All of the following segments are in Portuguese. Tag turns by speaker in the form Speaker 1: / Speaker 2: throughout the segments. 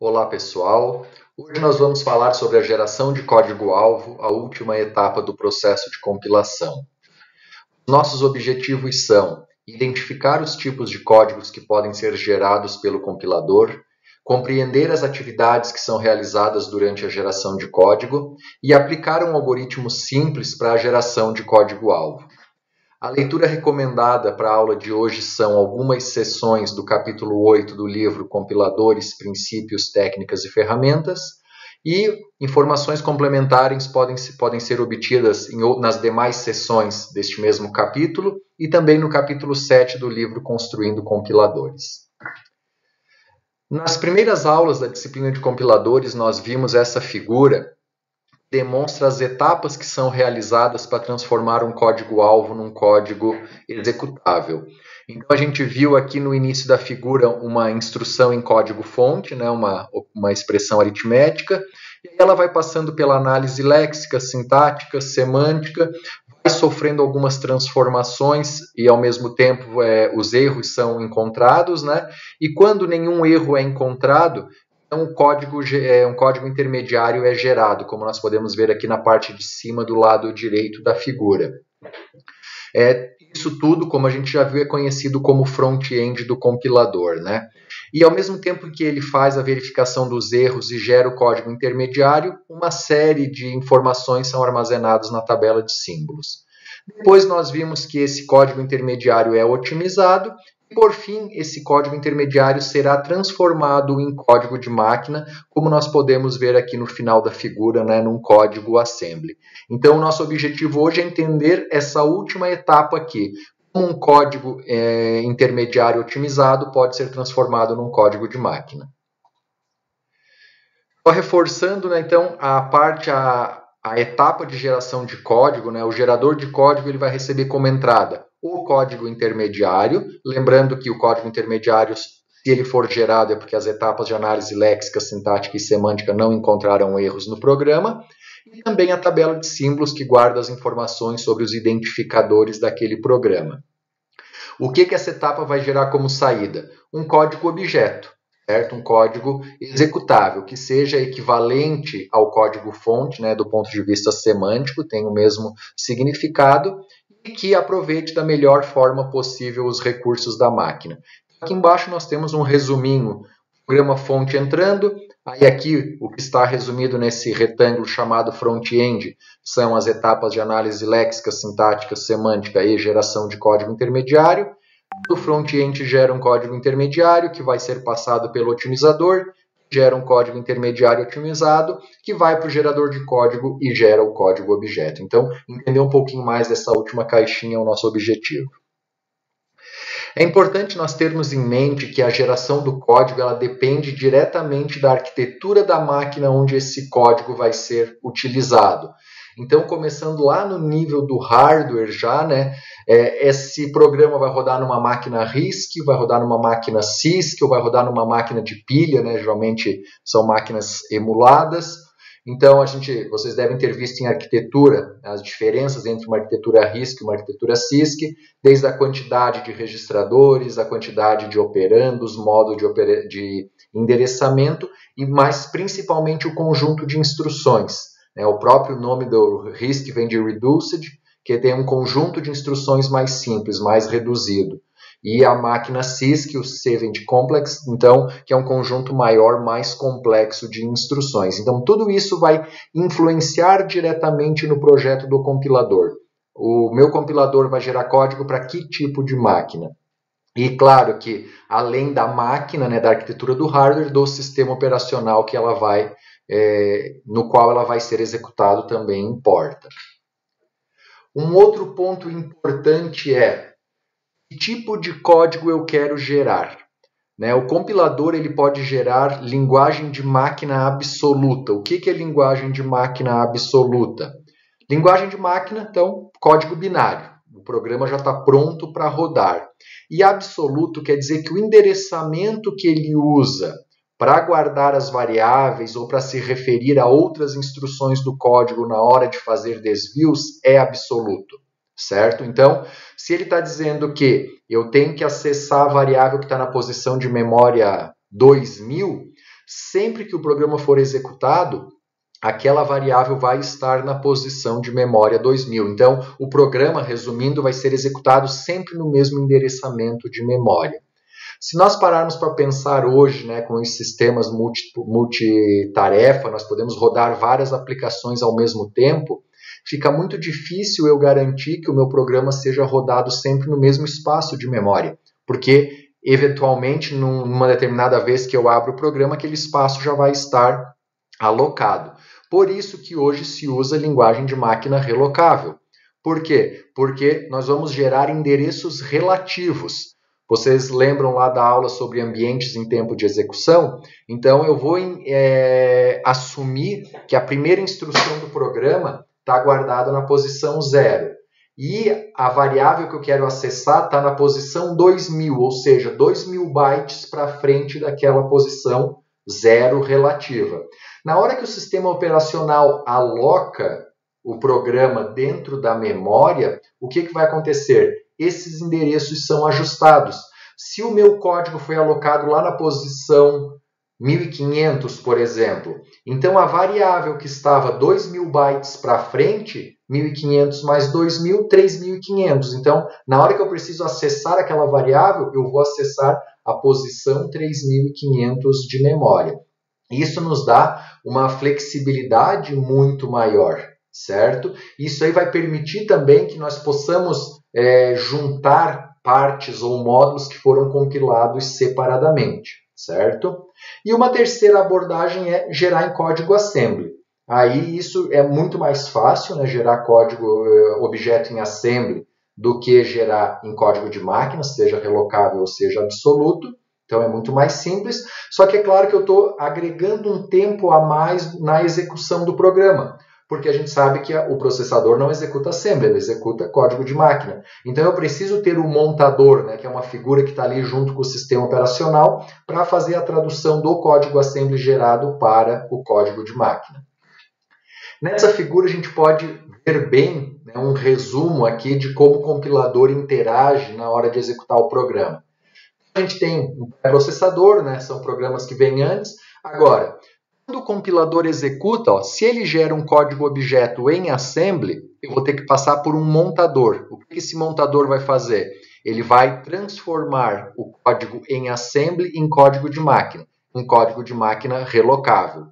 Speaker 1: Olá pessoal, hoje nós vamos falar sobre a geração de código-alvo, a última etapa do processo de compilação. Nossos objetivos são identificar os tipos de códigos que podem ser gerados pelo compilador, compreender as atividades que são realizadas durante a geração de código e aplicar um algoritmo simples para a geração de código-alvo. A leitura recomendada para a aula de hoje são algumas seções do capítulo 8 do livro Compiladores, Princípios, Técnicas e Ferramentas, e informações complementares podem ser obtidas nas demais seções deste mesmo capítulo e também no capítulo 7 do livro Construindo Compiladores. Nas primeiras aulas da disciplina de compiladores, nós vimos essa figura demonstra as etapas que são realizadas para transformar um código-alvo num código executável. Então, a gente viu aqui no início da figura uma instrução em código-fonte, né, uma expressão aritmética, e ela vai passando pela análise léxica, sintática, semântica, vai sofrendo algumas transformações e, ao mesmo tempo, os erros são encontrados, né? E quando nenhum erro é encontrado, um código intermediário é gerado, como nós podemos ver aqui na parte de cima do lado direito da figura. Isso tudo, como a gente já viu, é conhecido como front-end do compilador, né? E ao mesmo tempo que ele faz a verificação dos erros e gera o código intermediário, uma série de informações são armazenadas na tabela de símbolos. Depois nós vimos que esse código intermediário é otimizado. E, por fim, esse código intermediário será transformado em código de máquina, como nós podemos ver aqui no final da figura, né, num código assembly. Então, o nosso objetivo hoje é entender essa última etapa aqui. Como um código intermediário otimizado pode ser transformado num código de máquina. Só reforçando, né, então, a etapa de geração de código, né, o gerador de código ele vai receber como entrada o código intermediário, lembrando que o código intermediário, se ele for gerado, é porque as etapas de análise léxica, sintática e semântica não encontraram erros no programa, e também a tabela de símbolos que guarda as informações sobre os identificadores daquele programa. O que essa etapa vai gerar como saída? Um código objeto, certo? Um código executável, que seja equivalente ao código-fonte, né, do ponto de vista semântico, tem o mesmo significado, e que aproveite da melhor forma possível os recursos da máquina. Aqui embaixo nós temos um resuminho, programa fonte entrando, aí aqui o que está resumido nesse retângulo chamado front-end são as etapas de análise léxica, sintática, semântica e geração de código intermediário. O front-end gera um código intermediário que vai ser passado pelo otimizador, gera um código intermediário otimizado, que vai para o gerador de código e gera o código objeto. Então, entender um pouquinho mais dessa última caixinha é o nosso objetivo. É importante nós termos em mente que a geração do código ela depende diretamente da arquitetura da máquina onde esse código vai ser utilizado. Então, começando lá no nível do hardware já, né, esse programa vai rodar numa máquina RISC, vai rodar numa máquina CISC, ou vai rodar numa máquina de pilha, né, geralmente são máquinas emuladas. Então, vocês devem ter visto em arquitetura as diferenças entre uma arquitetura RISC e uma arquitetura CISC, desde a quantidade de registradores, a quantidade de operandos, modo de endereçamento, e mais principalmente o conjunto de instruções. O próprio nome do RISC vem de Reduced, que tem um conjunto de instruções mais simples, mais reduzido. E a máquina CISC, o C vem de Complex, então, que é um conjunto maior, mais complexo de instruções. Então, tudo isso vai influenciar diretamente no projeto do compilador. O meu compilador vai gerar código para que tipo de máquina? E claro que, além da máquina, né, da arquitetura do hardware, do sistema operacional que ela vai no qual ela vai ser executado também importa. Um outro ponto importante é que tipo de código eu quero gerar. O compilador ele pode gerar linguagem de máquina absoluta. O que é linguagem de máquina absoluta? Linguagem de máquina, então, código binário. O programa já está pronto para rodar. E absoluto quer dizer que o endereçamento que ele usa para guardar as variáveis ou para se referir a outras instruções do código na hora de fazer desvios é absoluto, certo? Então, se ele está dizendo que eu tenho que acessar a variável que está na posição de memória 2000, sempre que o programa for executado, aquela variável vai estar na posição de memória 2000. Então, o programa, resumindo, vai ser executado sempre no mesmo endereçamento de memória. Se nós pararmos para pensar hoje, né, com os sistemas multitarefa, nós podemos rodar várias aplicações ao mesmo tempo, fica muito difícil eu garantir que o meu programa seja rodado sempre no mesmo espaço de memória, porque, eventualmente, numa determinada vez que eu abro o programa, aquele espaço já vai estar alocado. Por isso que hoje se usa a linguagem de máquina relocável. Por quê? Porque nós vamos gerar endereços relativos. Vocês lembram lá da aula sobre ambientes em tempo de execução? Então, eu vou assumir que a primeira instrução do programa está guardada na posição 0. E a variável que eu quero acessar está na posição 2000, ou seja, 2000 bytes para frente daquela posição 0 relativa. Na hora que o sistema operacional aloca o programa dentro da memória, o que vai acontecer? Esses endereços são ajustados. Se o meu código foi alocado lá na posição 1500, por exemplo, então a variável que estava 2000 bytes para frente, 1500 mais 2000, 3500. Então, na hora que eu preciso acessar aquela variável, eu vou acessar a posição 3500 de memória. Isso nos dá uma flexibilidade muito maior, certo? Isso aí vai permitir também que nós possamos juntar partes ou módulos que foram compilados separadamente, certo? E uma terceira abordagem é gerar em código assembly. Aí isso é muito mais fácil, né, gerar código objeto em assembly do que gerar em código de máquina, seja relocável ou seja absoluto. Então é muito mais simples, só que é claro que eu estou agregando um tempo a mais na execução do programa, porque a gente sabe que o processador não executa assembly, ele executa código de máquina. Então eu preciso ter um montador, né, que é uma figura que está ali junto com o sistema operacional, para fazer a tradução do código assembly gerado para o código de máquina. Nessa figura a gente pode ver bem, né, um resumo aqui de como o compilador interage na hora de executar o programa. A gente tem um processador, né? São programas que vêm antes. Agora, quando o compilador executa, se ele gera um código objeto em assembly, eu vou ter que passar por um montador. O que esse montador vai fazer? Ele vai transformar o código em assembly em código de máquina, um código de máquina relocável.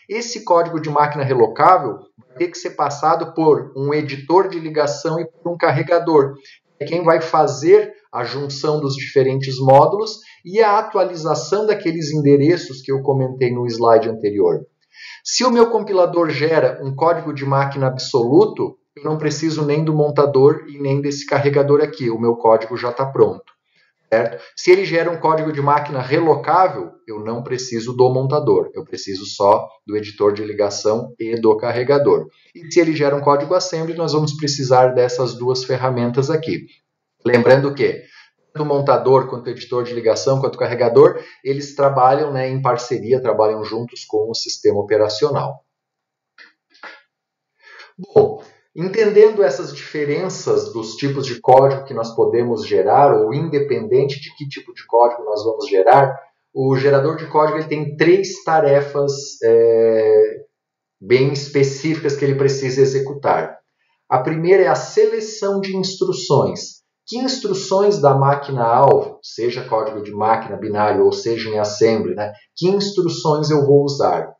Speaker 1: Esse código de máquina relocável vai ter que ser passado por um editor de ligação e por um carregador. É quem vai fazer a junção dos diferentes módulos e a atualização daqueles endereços que eu comentei no slide anterior. Se o meu compilador gera um código de máquina absoluto, eu não preciso nem do montador e nem desse carregador aqui, o meu código já está pronto. Certo? Se ele gera um código de máquina relocável, eu não preciso do montador, eu preciso só do editor de ligação e do carregador. E se ele gera um código assembly, nós vamos precisar dessas duas ferramentas aqui. Lembrando que tanto o montador, quanto o editor de ligação, quanto o carregador, eles trabalham, né, em parceria, trabalham juntos com o sistema operacional. Bom, entendendo essas diferenças dos tipos de código que nós podemos gerar, ou independente de que tipo de código nós vamos gerar, o gerador de código ele tem 3 tarefas bem específicas que ele precisa executar. A primeira é a seleção de instruções. Que instruções da máquina-alvo, seja código de máquina binário ou seja em assembly, né? Que instruções eu vou usar?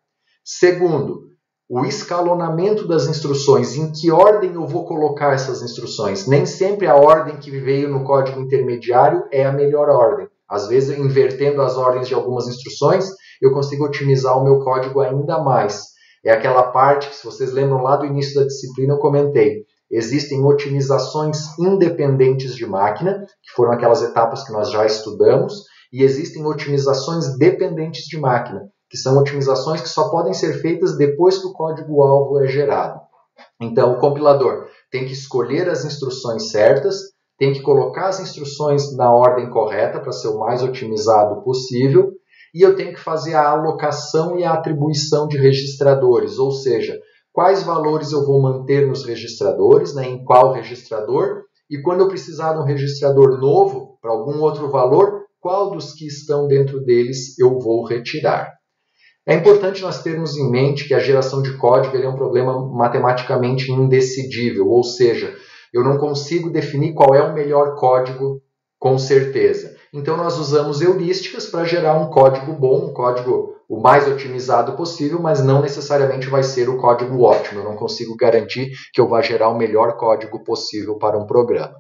Speaker 1: Segundo, o escalonamento das instruções, em que ordem eu vou colocar essas instruções. Nem sempre a ordem que veio no código intermediário é a melhor ordem. Às vezes, invertendo as ordens de algumas instruções, eu consigo otimizar o meu código ainda mais. É aquela parte que, se vocês lembram lá do início da disciplina, eu comentei. Existem otimizações independentes de máquina, que foram aquelas etapas que nós já estudamos, e existem otimizações dependentes de máquina, que são otimizações que só podem ser feitas depois que o código-alvo é gerado. Então, o compilador tem que escolher as instruções certas, tem que colocar as instruções na ordem correta para ser o mais otimizado possível, e eu tenho que fazer a alocação e a atribuição de registradores, ou seja, quais valores eu vou manter nos registradores, né, em qual registrador, e quando eu precisar de um registrador novo, para algum outro valor, qual dos que estão dentro deles eu vou retirar. É importante nós termos em mente que a geração de código é um problema matematicamente indecidível, ou seja, eu não consigo definir qual é o melhor código com certeza. Então nós usamos heurísticas para gerar um código bom, um código o mais otimizado possível, mas não necessariamente vai ser o código ótimo. Eu não consigo garantir que eu vá gerar o melhor código possível para um programa.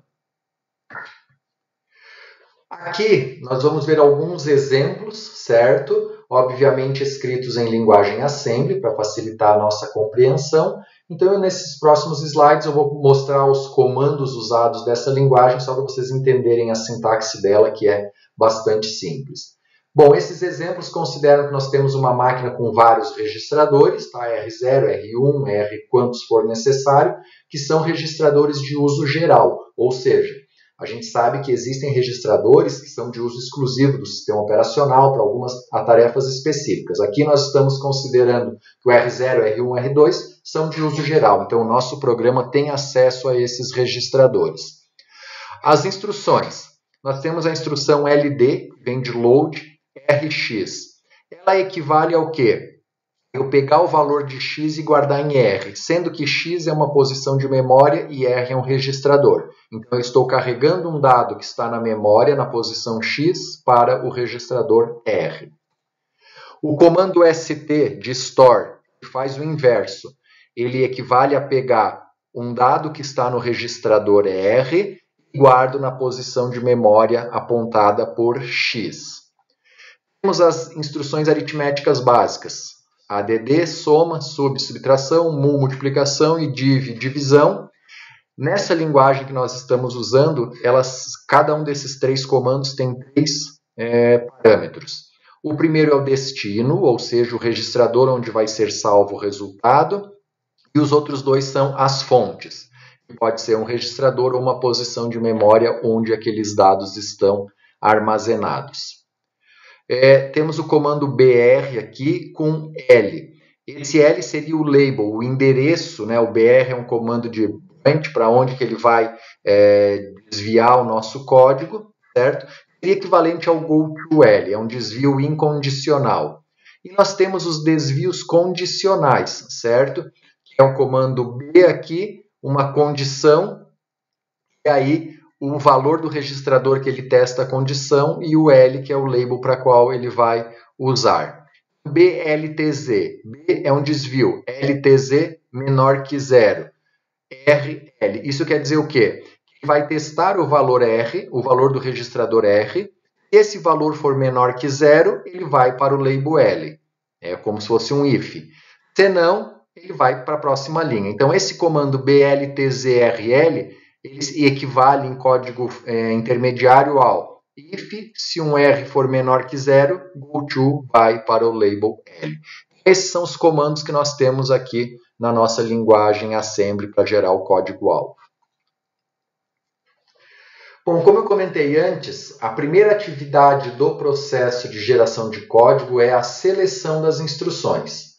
Speaker 1: Aqui nós vamos ver alguns exemplos, certo? Obviamente escritos em linguagem assembly para facilitar a nossa compreensão. Então, nesses próximos slides eu vou mostrar os comandos usados dessa linguagem, só para vocês entenderem a sintaxe dela, que é bastante simples. Bom, esses exemplos consideram que nós temos uma máquina com vários registradores, tá? R0, R1, R quantos for necessário, que são registradores de uso geral, ou seja, a gente sabe que existem registradores que são de uso exclusivo do sistema operacional para algumas tarefas específicas. Aqui nós estamos considerando que o R0, R1, R2 são de uso geral. Então, o nosso programa tem acesso a esses registradores. As instruções. Nós temos a instrução LD, que vem de load RX. Ela equivale ao quê? Eu pegar o valor de x e guardar em R, sendo que x é uma posição de memória e R é um registrador. Então, eu estou carregando um dado que está na memória, na posição x, para o registrador R. O comando ST de store faz o inverso. Ele equivale a pegar um dado que está no registrador R e guardo na posição de memória apontada por x. Temos as instruções aritméticas básicas. ADD, soma, subtração, multiplicação e divisão. Nessa linguagem que nós estamos usando, cada um desses três comandos tem três parâmetros. O primeiro é o destino, ou seja, o registrador onde vai ser salvo o resultado. E os outros dois são as fontes, que pode ser um registrador ou uma posição de memória onde aqueles dados estão armazenados. Temos o comando BR aqui com L. Esse L seria o label, o endereço, né? O BR é um comando de branch para onde que ele vai desviar o nosso código, certo? Seria equivalente ao GoToL, é um desvio incondicional. E nós temos os desvios condicionais, certo? Que é o comando B aqui, uma condição, e aí o valor do registrador que ele testa a condição e o L, que é o label para qual ele vai usar. BLTZ. B é um desvio. LTZ menor que 0. RL. Isso quer dizer o quê? Que vai testar o valor R, o valor do registrador R. Se esse valor for menor que 0, ele vai para o label L. É como se fosse um if. Se não, ele vai para a próxima linha. Então, esse comando BLTZRL ele equivale em código intermediário ao if, se um R for menor que 0, goTo vai para o label L. Esses são os comandos que nós temos aqui na nossa linguagem assembly para gerar o código-alvo. Bom, como eu comentei antes, a primeira atividade do processo de geração de código é a seleção das instruções.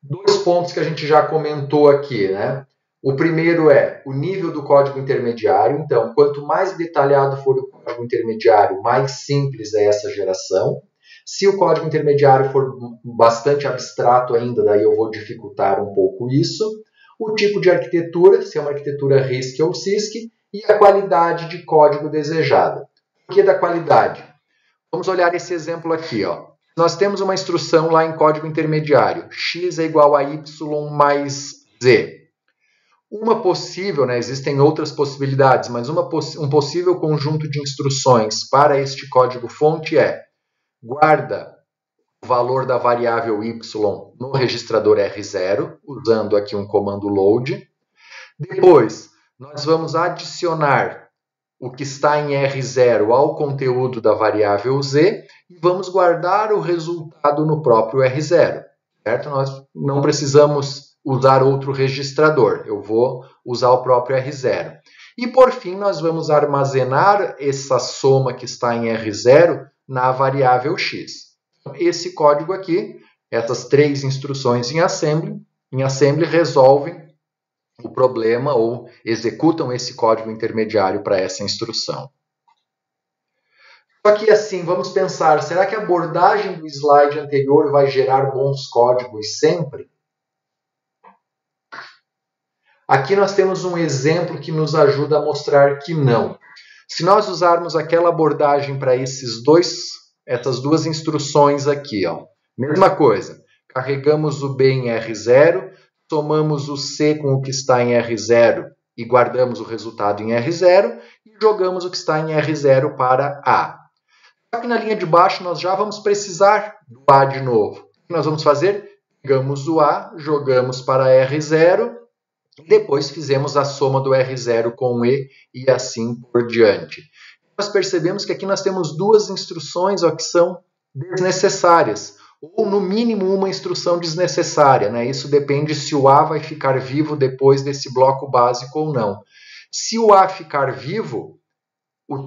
Speaker 1: Dois pontos que a gente já comentou aqui, né? O primeiro é o nível do código intermediário. Então, quanto mais detalhado for o código intermediário, mais simples é essa geração. Se o código intermediário for bastante abstrato ainda, daí eu vou dificultar um pouco isso. O tipo de arquitetura, se é uma arquitetura RISC ou CISC, e a qualidade de código desejada. Por que da qualidade? Vamos olhar esse exemplo aqui, ó. Nós temos uma instrução lá em código intermediário, x é igual a y mais z. Uma possível, né, existem outras possibilidades, mas um possível conjunto de instruções para este código-fonte é guarda o valor da variável y no registrador R0, usando aqui um comando load. Depois, nós vamos adicionar o que está em R0 ao conteúdo da variável z e vamos guardar o resultado no próprio R0, certo? Nós não precisamos usar outro registrador, eu vou usar o próprio R0. E por fim, nós vamos armazenar essa soma que está em R0 na variável x. Esse código aqui, essas três instruções em assembly resolvem o problema ou executam esse código intermediário para essa instrução. Só que assim, vamos pensar, será que a abordagem do slide anterior vai gerar bons códigos sempre? Aqui nós temos um exemplo que nos ajuda a mostrar que não. Se nós usarmos aquela abordagem para essas duas instruções aqui, ó, mesma coisa, carregamos o B em R0, somamos o C com o que está em R0 e guardamos o resultado em R0 e jogamos o que está em R0 para A. Só que na linha de baixo nós já vamos precisar do A de novo. O que nós vamos fazer? Pegamos o A, jogamos para R0 e depois fizemos a soma do R0 com o E e assim por diante. Nós percebemos que aqui nós temos duas instruções que são desnecessárias, ou no mínimo uma instrução desnecessária, né? Isso depende se o A vai ficar vivo depois desse bloco básico ou não. Se o A ficar vivo,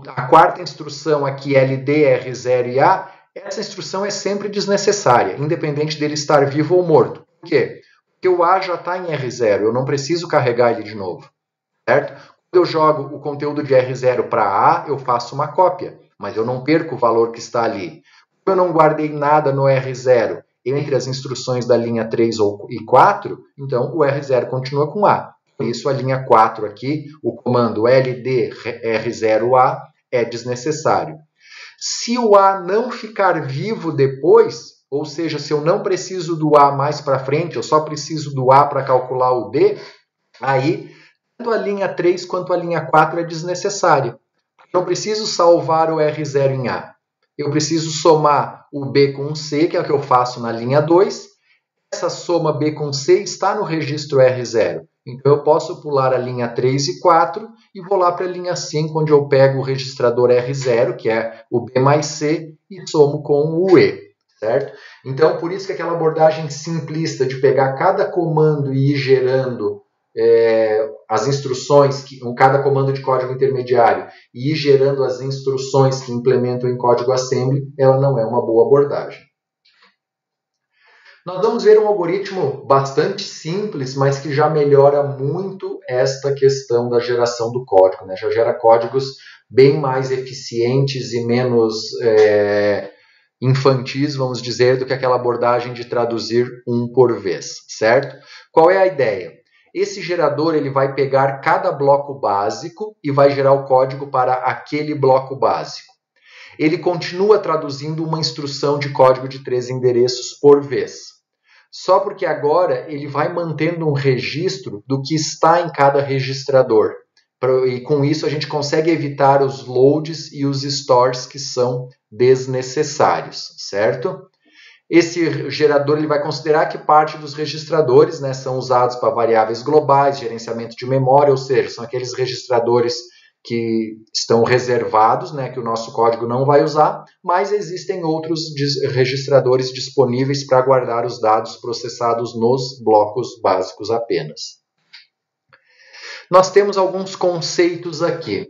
Speaker 1: a quarta instrução aqui, LD, R0 e A, essa instrução é sempre desnecessária, independente dele estar vivo ou morto. Por quê? Porque o A já está em R0, eu não preciso carregar ele de novo, certo? Quando eu jogo o conteúdo de R0 para A, eu faço uma cópia, mas eu não perco o valor que está ali. Como eu não guardei nada no R0 entre as instruções da linha 3 e 4, então o R0 continua com A. Por isso a linha 4 aqui, o comando LD R0A é desnecessário. Se o A não ficar vivo depois, ou seja, se eu não preciso do A mais para frente, eu só preciso do A para calcular o D, aí tanto a linha 3 quanto a linha 4 é desnecessária. Eu não preciso salvar o R0 em A. Eu preciso somar o B com o C, que é o que eu faço na linha 2. Essa soma B com C está no registro R0. Então eu posso pular a linha 3 e 4 e vou lá para a linha 5, onde eu pego o registrador R0, que é o B mais C, e somo com o E. Certo? Então, por isso que aquela abordagem simplista de pegar cada comando e ir gerando as instruções, cada comando de código intermediário, e ir gerando as instruções que implementam em código assembly, ela não é uma boa abordagem. Nós vamos ver um algoritmo bastante simples, mas que já melhora muito esta questão da geração do código, né? Já gera códigos bem mais eficientes e menos infantis, vamos dizer, do que aquela abordagem de traduzir um por vez, certo? Qual é a ideia? Esse gerador ele vai pegar cada bloco básico e vai gerar o código para aquele bloco básico. Ele continua traduzindo uma instrução de código de 3 endereços por vez. Só porque agora ele vai mantendo um registro do que está em cada registrador. E com isso a gente consegue evitar os loads e os stores que são desnecessários, certo? Esse gerador ele vai considerar que parte dos registradores, né, são usados para variáveis globais, gerenciamento de memória, ou seja, são aqueles registradores que estão reservados, né, que o nosso código não vai usar, mas existem outros registradores disponíveis para guardar os dados processados nos blocos básicos apenas. Nós temos alguns conceitos aqui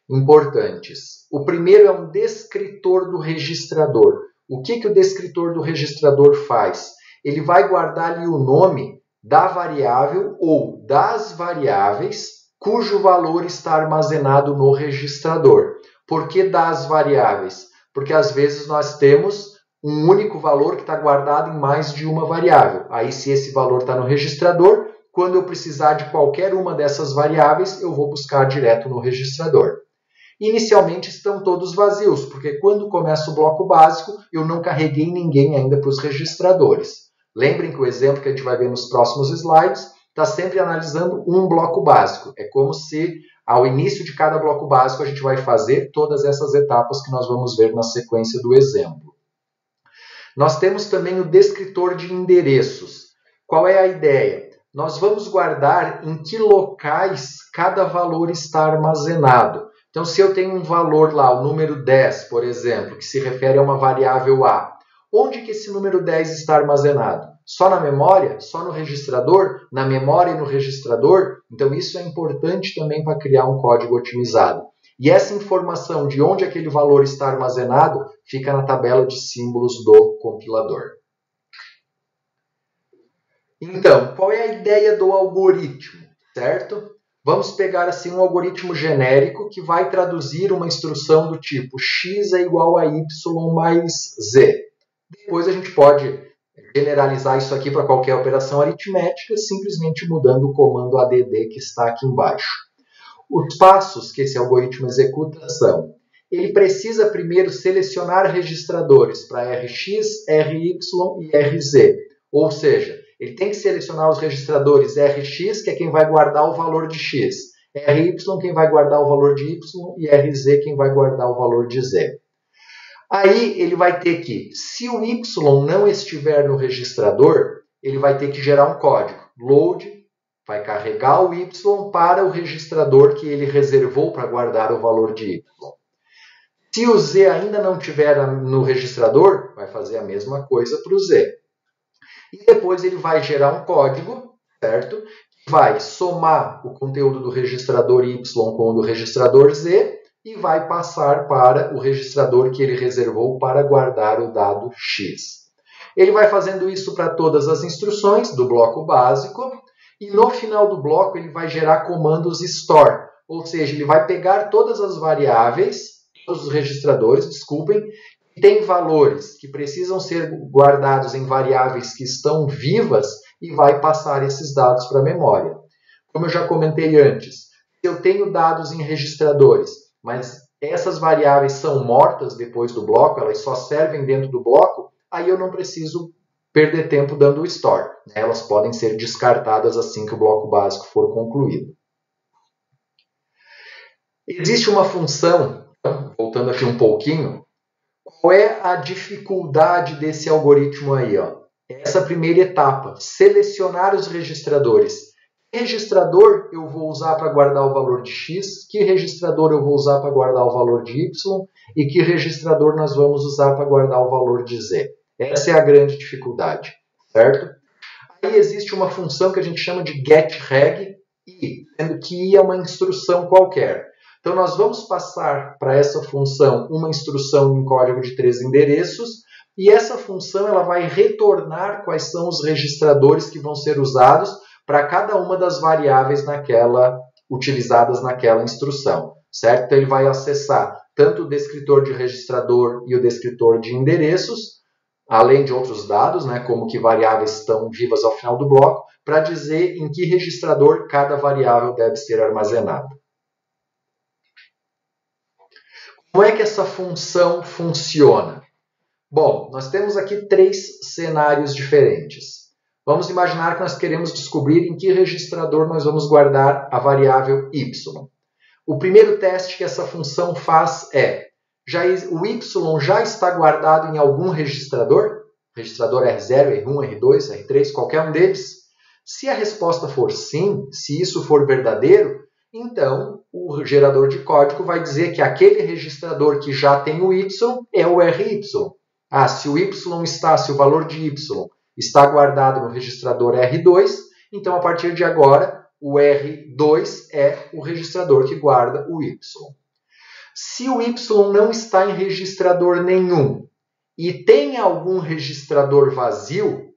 Speaker 1: importantes. O primeiro é um descritor do registrador. O que o descritor do registrador faz? Ele vai guardar ali o nome da variável ou das variáveis cujo valor está armazenado no registrador. Por que das variáveis? Porque às vezes nós temos um único valor que está guardado em mais de uma variável. Aí, se esse valor está no registrador, quando eu precisar de qualquer uma dessas variáveis, eu vou buscar direto no registrador. Inicialmente estão todos vazios, porque quando começa o bloco básico, eu não carreguei ninguém ainda para os registradores. Lembrem que o exemplo que a gente vai ver nos próximos slides está sempre analisando um bloco básico. É como se, ao início de cada bloco básico, a gente vai fazer todas essas etapas que nós vamos ver na sequência do exemplo. Nós temos também o descritor de endereços. Qual é a ideia? Nós vamos guardar em que locais cada valor está armazenado. Então, se eu tenho um valor lá, o número 10, por exemplo, que se refere a uma variável A, onde que esse número 10 está armazenado? Só na memória? Só no registrador? Na memória e no registrador? Então, isso é importante também para criar um código otimizado. E essa informação de onde aquele valor está armazenado fica na tabela de símbolos do compilador. Então, qual é a ideia do algoritmo, certo? Vamos pegar assim um algoritmo genérico que vai traduzir uma instrução do tipo x é igual a y mais z. Depois a gente pode generalizar isso aqui para qualquer operação aritmética, simplesmente mudando o comando add que está aqui embaixo. Os passos que esse algoritmo executa são: ele precisa primeiro selecionar registradores para Rx, Ry e Rz. Ou seja, ele tem que selecionar os registradores Rx, que é quem vai guardar o valor de x, Ry, quem vai guardar o valor de y, e Rz, quem vai guardar o valor de z. Aí ele vai ter que, se o y não estiver no registrador, ele vai ter que gerar um código. Load vai carregar o y para o registrador que ele reservou para guardar o valor de y. Se o z ainda não estiver no registrador, vai fazer a mesma coisa para o z. E depois ele vai gerar um código, certo? Que vai somar o conteúdo do registrador y com o do registrador z e vai passar para o registrador que ele reservou para guardar o dado x. Ele vai fazendo isso para todas as instruções do bloco básico e no final do bloco ele vai gerar comandos store, ou seja, ele vai pegar todas as variáveis, todos os registradores, desculpem, que têm valores que precisam ser guardados em variáveis que estão vivas e vai passar esses dados para a memória. Como eu já comentei antes, se eu tenho dados em registradores, mas essas variáveis são mortas depois do bloco, elas só servem dentro do bloco, aí eu não preciso perder tempo dando o store. Elas podem ser descartadas assim que o bloco básico for concluído. Existe uma função, voltando aqui um pouquinho, qual é a dificuldade desse algoritmo aí? Essa primeira etapa, selecionar os registradores. Que registrador eu vou usar para guardar o valor de x, que registrador eu vou usar para guardar o valor de y e que registrador nós vamos usar para guardar o valor de z. Essa é a grande dificuldade, certo? Aí existe uma função que a gente chama de getReg i, sendo que i é uma instrução qualquer. Então nós vamos passar para essa função uma instrução em código de 3 endereços e essa função ela vai retornar quais são os registradores que vão ser usados para cada uma das variáveis utilizadas naquela instrução, certo? Então ele vai acessar tanto o descritor de registrador e o descritor de endereços, além de outros dados, como que variáveis estão vivas ao final do bloco, para dizer em que registrador cada variável deve ser armazenada. Como é que essa função funciona? Bom, nós temos aqui 3 cenários diferentes. Vamos imaginar que nós queremos descobrir em que registrador nós vamos guardar a variável y. O primeiro teste que essa função faz é, o y já está guardado em algum registrador? Registrador R0, R1, R2, R3, qualquer um deles? Se a resposta for sim, se isso for verdadeiro, então o gerador de código vai dizer que aquele registrador que já tem o y é o RY. Se o valor de y está guardado no registrador R2, então a partir de agora o R2 é o registrador que guarda o Y. Se o Y não está em registrador nenhum e tem algum registrador vazio,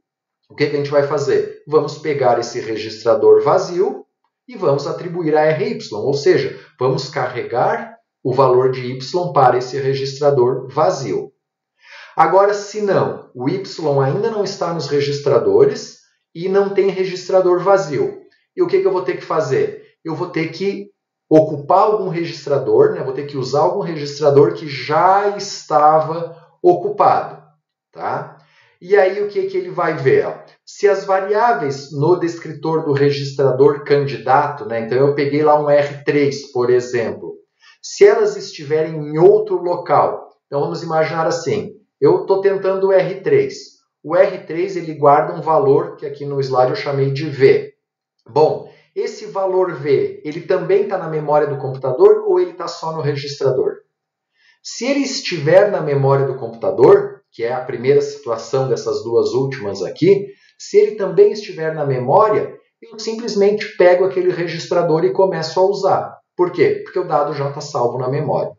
Speaker 1: o que a gente vai fazer? Vamos pegar esse registrador vazio e vamos atribuir a RY, ou seja, vamos carregar o valor de Y para esse registrador vazio. Agora, se não, o y ainda não está nos registradores e não tem registrador vazio. E o que eu vou ter que fazer? Eu vou ter que ocupar algum registrador, vou ter que usar algum registrador que já estava ocupado. Tá? E aí o que ele vai ver? Se as variáveis no descritor do registrador candidato, então eu peguei lá um R3, por exemplo, se elas estiverem em outro local, então vamos imaginar assim, eu estou tentando o R3. O R3 ele guarda um valor que aqui no slide eu chamei de V. Bom, esse valor V, ele também está na memória do computador ou ele está só no registrador? Se ele estiver na memória do computador, que é a primeira situação dessas duas últimas aqui, se ele também estiver na memória, eu simplesmente pego aquele registrador e começo a usar. Por quê? Porque o dado já está salvo na memória.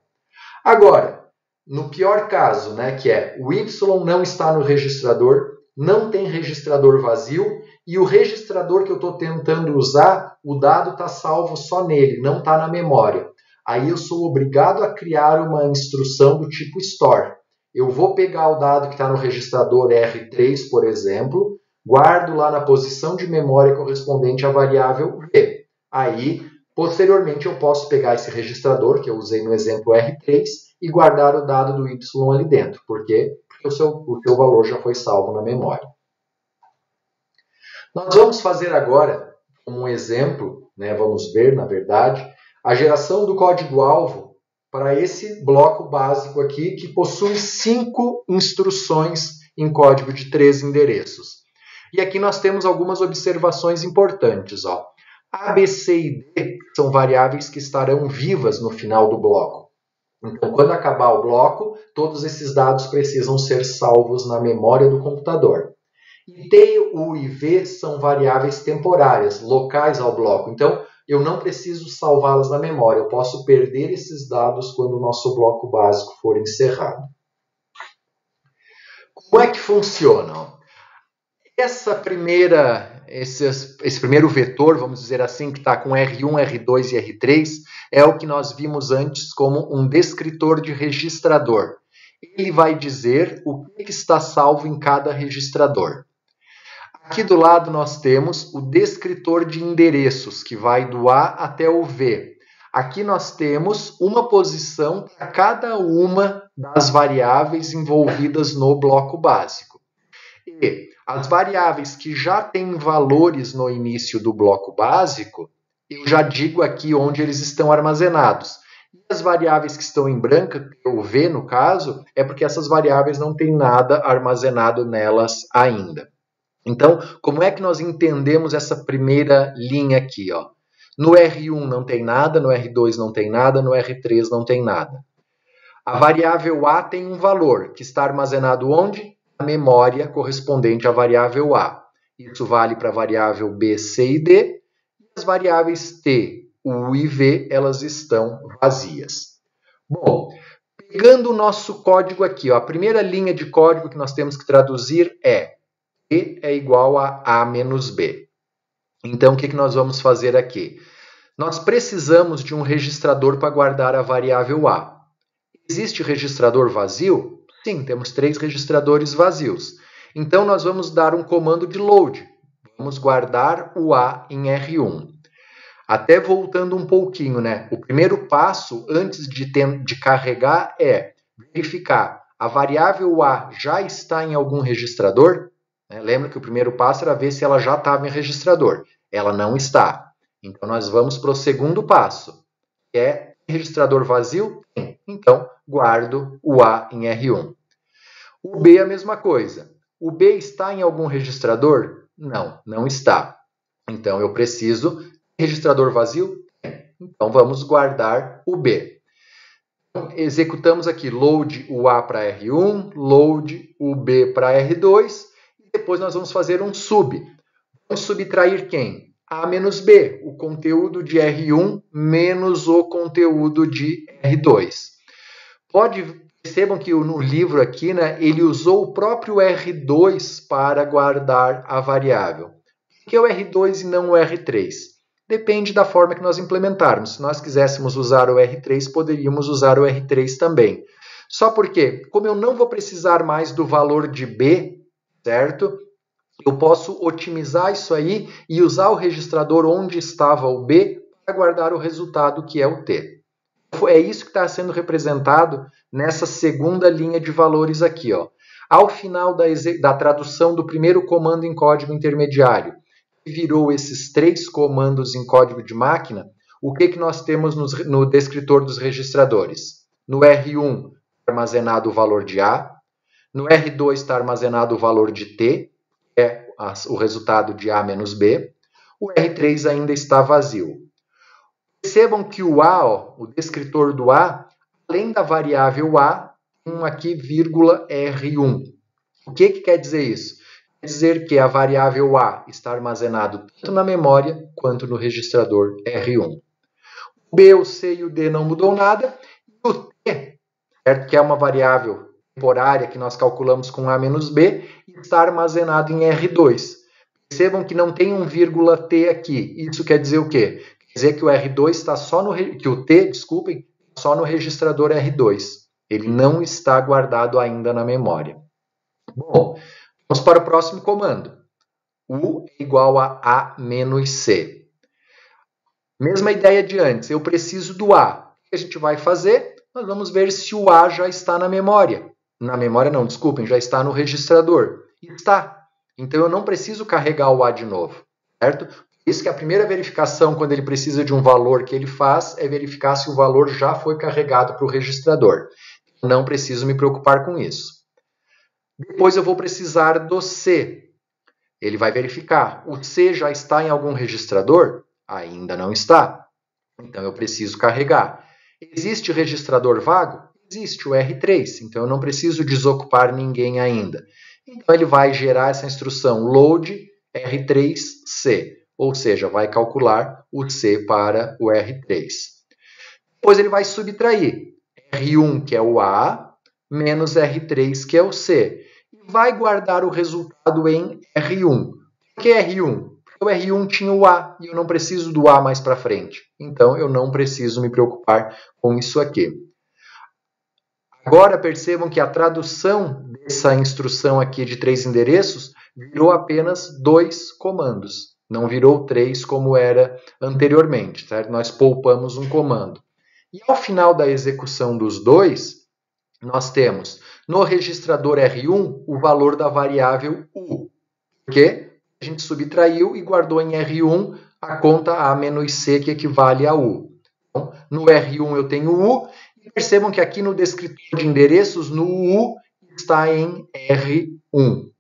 Speaker 1: Agora, no pior caso, que é o Y não está no registrador não tem registrador vazio e o registrador que eu estou tentando usar, o dado está salvo só nele, não está na memória. Aí eu sou obrigado a criar uma instrução do tipo store. Eu vou pegar o dado que está no registrador R3, por exemplo, guardo lá na posição de memória correspondente à variável V. Aí, posteriormente, eu posso pegar esse registrador, que eu usei no exemplo R3, e guardar o dado do Y ali dentro. Por quê? Porque o seu valor já foi salvo na memória. Nós vamos fazer agora um exemplo, né, vamos ver, na verdade, a geração do código-alvo para esse bloco básico aqui, que possui 5 instruções em código de 3 endereços. E aqui nós temos algumas observações importantes. Ó. A, B, C e D são variáveis que estarão vivas no final do bloco. Então, quando acabar o bloco, todos esses dados precisam ser salvos na memória do computador. E T, U e V são variáveis temporárias, locais ao bloco. Então, eu não preciso salvá-las na memória. Eu posso perder esses dados quando o nosso bloco básico for encerrado. Como é que funciona? Esse primeiro vetor, vamos dizer assim, que está com R1, R2 e R3, é o que nós vimos antes como um descritor de registrador. Ele vai dizer o que está salvo em cada registrador. Aqui do lado nós temos o descritor de endereços, que vai do A até o V. Aqui nós temos uma posição para cada uma das variáveis envolvidas no bloco básico. E as variáveis que já têm valores no início do bloco básico, eu já digo aqui onde eles estão armazenados. E as variáveis que estão em branco, o V no caso, é porque essas variáveis não têm nada armazenado nelas ainda. Então, como é que nós entendemos essa primeira linha aqui? Ó? No R1 não tem nada, no R2 não tem nada, no R3 não tem nada. A variável A tem um valor que está armazenado onde? Na memória correspondente à variável A. Isso vale para a variável B, C e D. E as variáveis T, U e V, elas estão vazias. Bom, pegando o nosso código aqui, ó, a primeira linha de código que nós temos que traduzir é E é igual a A menos B. Então, o que nós vamos fazer aqui? Nós precisamos de um registrador para guardar a variável A. Existe registrador vazio? Sim, temos 3 registradores vazios. Então, nós vamos dar um comando de load. Vamos guardar o A em R1. Até voltando um pouquinho, né? O primeiro passo, antes de carregar, é verificar a variável A já está em algum registrador? Lembra que o primeiro passo era ver se ela já estava em registrador. Ela não está. Então, nós vamos para o segundo passo, que é registrador vazio? Sim. Então, guardo o A em R1. O B é a mesma coisa. O B está em algum registrador? Não, não está. Então, eu preciso registrador vazio? Então, vamos guardar o B. Então, executamos aqui load o A para R1, load o B para R2, depois nós vamos fazer um sub. Vamos subtrair quem? A menos B, o conteúdo de R1 menos o conteúdo de R2. Percebam que no livro aqui, né, ele usou o próprio R2 para guardar a variável. Por que o R2 e não o R3? Depende da forma que nós implementarmos. Se nós quiséssemos usar o R3, poderíamos usar o R3 também. Só porque, como eu não vou precisar mais do valor de B, certo? Eu posso otimizar isso aí e usar o registrador onde estava o B para guardar o resultado que é o T. É isso que está sendo representado nessa segunda linha de valores aqui. Ó. Ao final da tradução do primeiro comando em código intermediário, que virou esses 3 comandos em código de máquina, o que nós temos no descritor dos registradores? No R1 armazenado o valor de A, no R2 está armazenado o valor de T, que é o resultado de A menos B. O R3 ainda está vazio. Percebam que o A, ó, o descritor do A, além da variável A, tem aqui vírgula R1. O que quer dizer isso? Quer dizer que a variável A está armazenado tanto na memória quanto no registrador R1. O B, o C e o D não mudou nada. E o T, certo? Que é uma variável temporária que nós calculamos com A menos B está armazenado em R2. Percebam que não tem um vírgula T aqui. Isso quer dizer o quê? Quer dizer que o R2 está só que o T, desculpem, só no registrador R2. Ele não está guardado ainda na memória. Bom, vamos para o próximo comando. U é igual a A menos C. Mesma ideia de antes, eu preciso do A. O que a gente vai fazer? Nós vamos ver se o A já está na memória. Na memória não, desculpem, já está no registrador. Está. Então eu não preciso carregar o A de novo, certo? Por isso que a primeira verificação, quando ele precisa de um valor que ele faz, é verificar se o valor já foi carregado para o registrador. Não preciso me preocupar com isso. Depois eu vou precisar do C. Ele vai verificar. O C já está em algum registrador? Ainda não está. Então eu preciso carregar. Existe registrador vago? Existe o R3. Então eu não preciso desocupar ninguém ainda. Então ele vai gerar essa instrução load R3C. Ou seja, vai calcular o C para o R3. Depois ele vai subtrair R1, que é o A, menos R3, que é o C. E vai guardar o resultado em R1. Por que R1? Porque o R1 tinha o A e eu não preciso do A mais para frente. Então eu não preciso me preocupar com isso aqui. Agora percebam que a tradução dessa instrução aqui de 3 endereços virou apenas 2 comandos. Não virou 3 como era anteriormente, certo? Nós poupamos um comando. E ao final da execução dos dois, nós temos no registrador R1 o valor da variável U. Porque a gente subtraiu e guardou em R1 a conta A menos C, que equivale a U. Então, no R1 eu tenho U. E percebam que aqui no descritor de endereços, no U está em R1.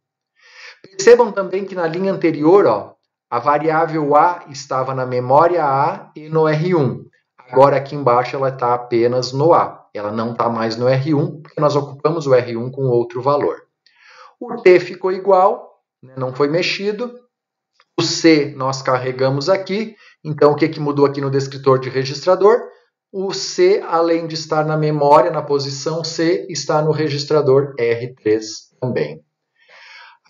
Speaker 1: Percebam também que na linha anterior, ó, a variável A estava na memória A e no R1. Agora aqui embaixo ela está apenas no A. Ela não está mais no R1, porque nós ocupamos o R1 com outro valor. O T ficou igual, não foi mexido. O C nós carregamos aqui. Então o que mudou aqui no descritor de registrador? O C, além de estar na memória, na posição C, está no registrador R3 também.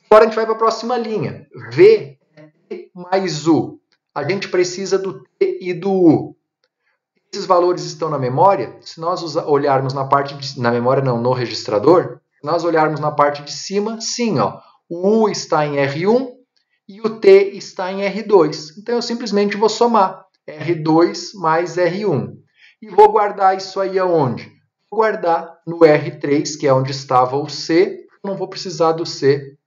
Speaker 1: Agora a gente vai para a próxima linha. V mais U. A gente precisa do T e do U. Esses valores estão na memória. Se nós olharmos na parte na memória não, no registrador, se nós olharmos na parte de cima, sim, ó, o U está em R1 e o T está em R2. Então eu simplesmente vou somar R2 mais R1. E vou guardar isso aí aonde? Vou guardar no R3, que é onde estava o C. Não vou precisar do C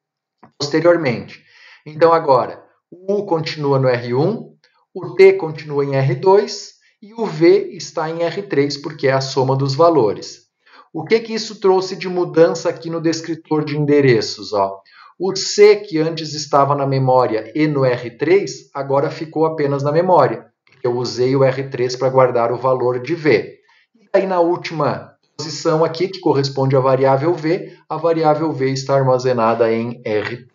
Speaker 1: posteriormente. Então agora, o U continua no R1, o T continua em R2 e o V está em R3, porque é a soma dos valores. O que isso trouxe de mudança aqui no descritor de endereços? Ó? O C, que antes estava na memória e no R3, agora ficou apenas na memória, porque eu usei o R3 para guardar o valor de V. E aí na última posição aqui, que corresponde à variável V, a variável V está armazenada em R3.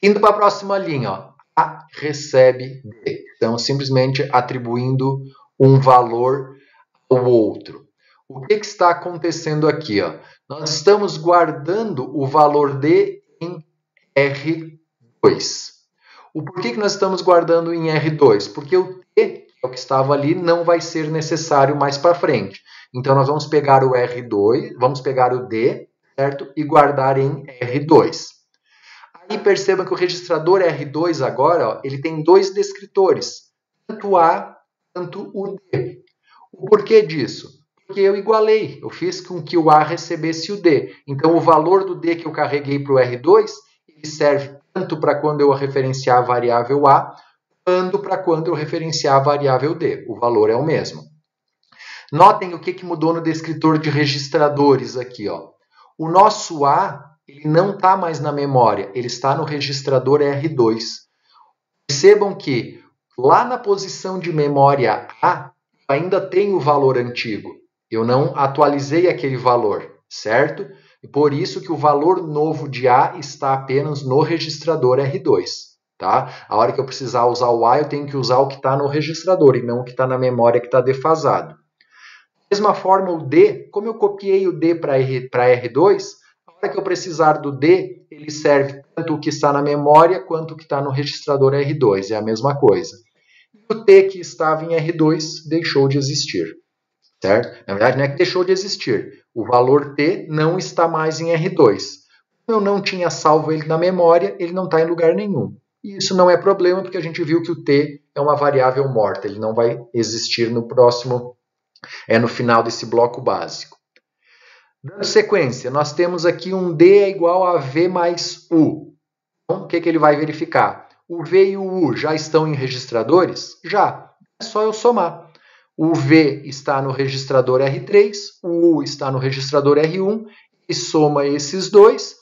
Speaker 1: Indo para a próxima linha, ó. A recebe D. Então, simplesmente atribuindo um valor ao outro. O que está acontecendo aqui? Ó? Nós estamos guardando o valor D em R2. O porquê que nós estamos guardando em R2? Porque o T, que é o que estava ali, não vai ser necessário mais para frente. Então, nós vamos pegar o R2, vamos pegar o D, certo? E guardar em R2. E percebam que o registrador R2 agora, ó, ele tem 2 descritores, tanto A quanto o D. O porquê disso? Porque eu igualei, eu fiz com que o A recebesse o D. Então o valor do D que eu carreguei para o R2, ele serve tanto para quando eu referenciar a variável A, quanto para quando eu referenciar a variável D. O valor é o mesmo. Notem o que mudou no descritor de registradores aqui. Ó. O nosso A ele não está mais na memória, ele está no registrador R2. Percebam que lá na posição de memória A, ainda tem o valor antigo. Eu não atualizei aquele valor, certo? E por isso que o valor novo de A está apenas no registrador R2. Tá? A hora que eu precisar usar o A, eu tenho que usar o que está no registrador e não o que está na memória que está defasado. mesma forma, o D, como eu copiei o D para R2, a hora que eu precisar do D, ele serve tanto o que está na memória quanto o que está no registrador R2, é a mesma coisa. E o T que estava em R2 deixou de existir, certo? Na verdade, não é que deixou de existir, o valor T não está mais em R2. Como eu não tinha salvo ele na memória, ele não está em lugar nenhum. E isso não é problema, porque a gente viu que o T é uma variável morta, ele não vai existir no próximo, no final desse bloco básico. Dando sequência, nós temos aqui um D é igual a V mais U. Então, o que ele vai verificar? O V e o U já estão em registradores? Já. É só eu somar. O V está no registrador R3, o U está no registrador R1, e soma esses dois,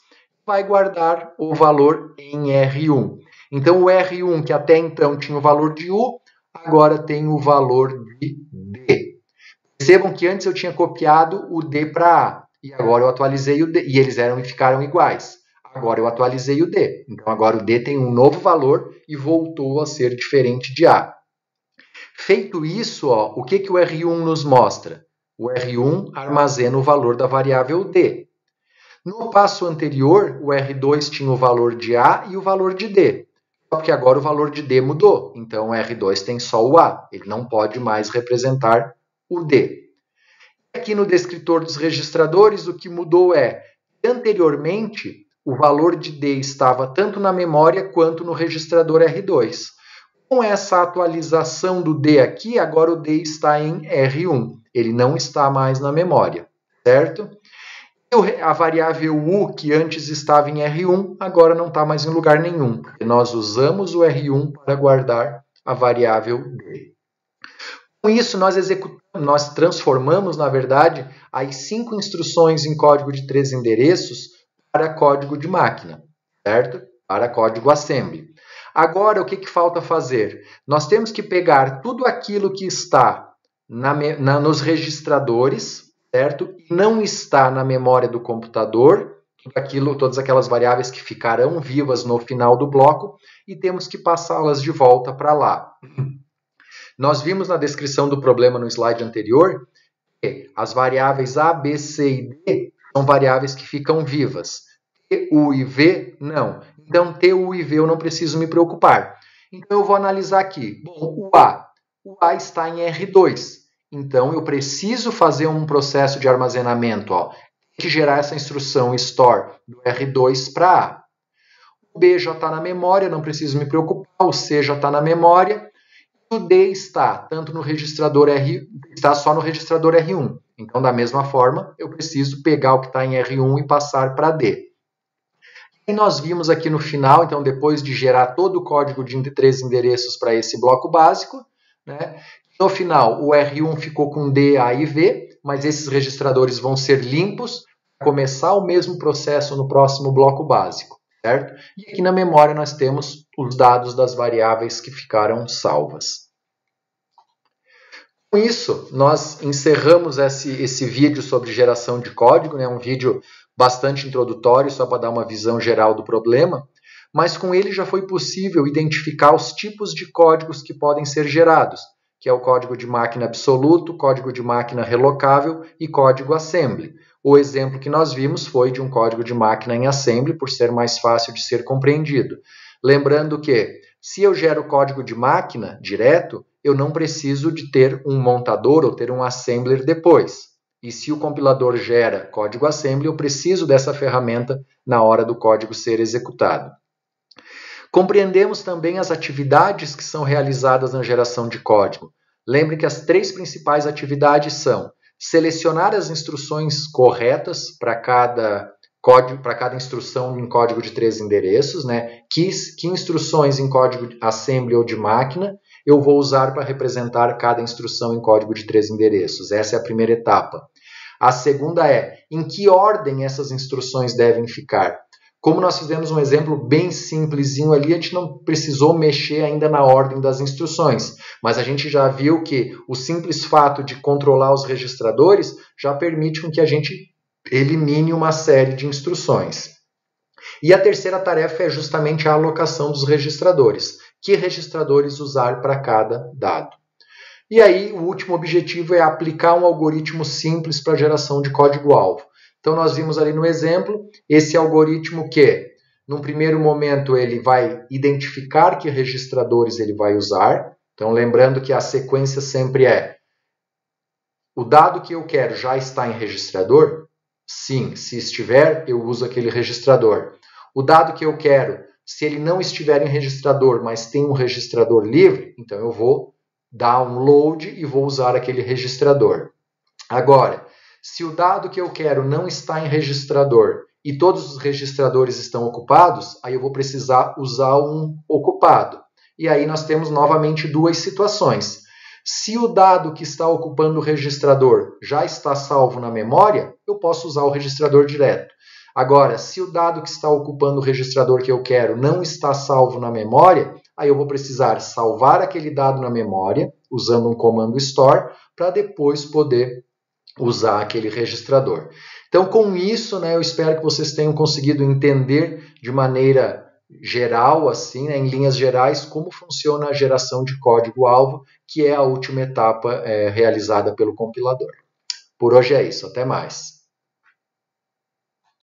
Speaker 1: vai guardar o valor em R1. Então, o R1, que até então tinha o valor de U, agora tem o valor de D. Percebam que antes eu tinha copiado o D para A, e agora eu atualizei o D, e eles ficaram iguais. Agora eu atualizei o D. Então, agora o D tem um novo valor e voltou a ser diferente de A. Feito isso, o que o R1 nos mostra? O R1 armazena o valor da variável D. No passo anterior, o R2 tinha o valor de A e o valor de D. Só que agora o valor de D mudou. Então, o R2 tem só o A. Ele não pode mais representar o D. Aqui no descritor dos registradores, o que mudou é que anteriormente o valor de D estava tanto na memória quanto no registrador R2. Com essa atualização do D aqui, agora o D está em R1. Ele não está mais na memória, certo? E a variável U, que antes estava em R1, agora não está mais em lugar nenhum, porque nós usamos o R1 para guardar a variável D. Com isso, nós transformamos, na verdade, as 5 instruções em código de 3 endereços para código de máquina, certo? Para código assembly. Agora, o que falta fazer? Nós temos que pegar tudo aquilo que está nos registradores, certo? E não está na memória do computador, todas aquelas variáveis que ficarão vivas no final do bloco, e temos que passá-las de volta para lá. Nós vimos na descrição do problema no slide anterior que as variáveis A, B, C e D são variáveis que ficam vivas. T, U e V, não. Então, T, U e V eu não preciso me preocupar. Então, eu vou analisar aqui. Bom, o A está em R2. Então, eu preciso fazer um processo de armazenamento. Tem que gerar essa instrução store do R2 para A. O B já está na memória, não preciso me preocupar. O C já está na memória. O D está tanto no registrador está só no registrador R1. Então, da mesma forma, eu preciso pegar o que está em R1 e passar para D. E nós vimos aqui no final, então, depois de gerar todo o código de 3 endereços para esse bloco básico, né, no final, o R1 ficou com D, A e V, mas esses registradores vão ser limpos para começar o mesmo processo no próximo bloco básico, certo? E aqui na memória nós temos os dados das variáveis que ficaram salvas. Com isso, nós encerramos esse vídeo sobre geração de código, né? Um vídeo bastante introdutório, só para dar uma visão geral do problema, mas com ele já foi possível identificar os tipos de códigos que podem ser gerados, que é o código de máquina absoluto, código de máquina relocável e código assembly. O exemplo que nós vimos foi de um código de máquina em assembly, por ser mais fácil de ser compreendido. Lembrando que, se eu gero código de máquina direto, eu não preciso de ter um montador ou ter um assembler depois. E se o compilador gera código assembly, eu preciso dessa ferramenta na hora do código ser executado. Compreendemos também as atividades que são realizadas na geração de código. Lembre que as 3 principais atividades são selecionar as instruções corretas para cada instrução em código de 3 endereços, né? Que instruções em código assembly ou de máquina eu vou usar para representar cada instrução em código de 3 endereços. Essa é a primeira etapa. A segunda é, em que ordem essas instruções devem ficar? Como nós fizemos um exemplo bem simplesinho ali, a gente não precisou mexer ainda na ordem das instruções, mas a gente já viu que o simples fato de controlar os registradores já permite com que a gente elimine uma série de instruções. E a terceira tarefa é justamente a alocação dos registradores. Que registradores usar para cada dado? E aí o último objetivo é aplicar um algoritmo simples para a geração de código-alvo. Então nós vimos ali no exemplo, esse algoritmo que, num primeiro momento, ele vai identificar que registradores ele vai usar. Então lembrando que a sequência sempre é: o dado que eu quero já está em registrador? Sim, se estiver, eu uso aquele registrador. O dado que eu quero, se ele não estiver em registrador, mas tem um registrador livre, então eu vou dar um load e vou usar aquele registrador. Agora, se o dado que eu quero não está em registrador e todos os registradores estão ocupados, aí eu vou precisar usar um ocupado. E aí nós temos novamente duas situações. Se o dado que está ocupando o registrador já está salvo na memória, eu posso usar o registrador direto. Agora, se o dado que está ocupando o registrador que eu quero não está salvo na memória, aí eu vou precisar salvar aquele dado na memória, usando um comando store, para depois poder usar aquele registrador. Então, com isso, eu espero que vocês tenham conseguido entender de maneira geral, assim, em linhas gerais, como funciona a geração de código-alvo, que é a última etapa realizada pelo compilador. Por hoje é isso, até mais.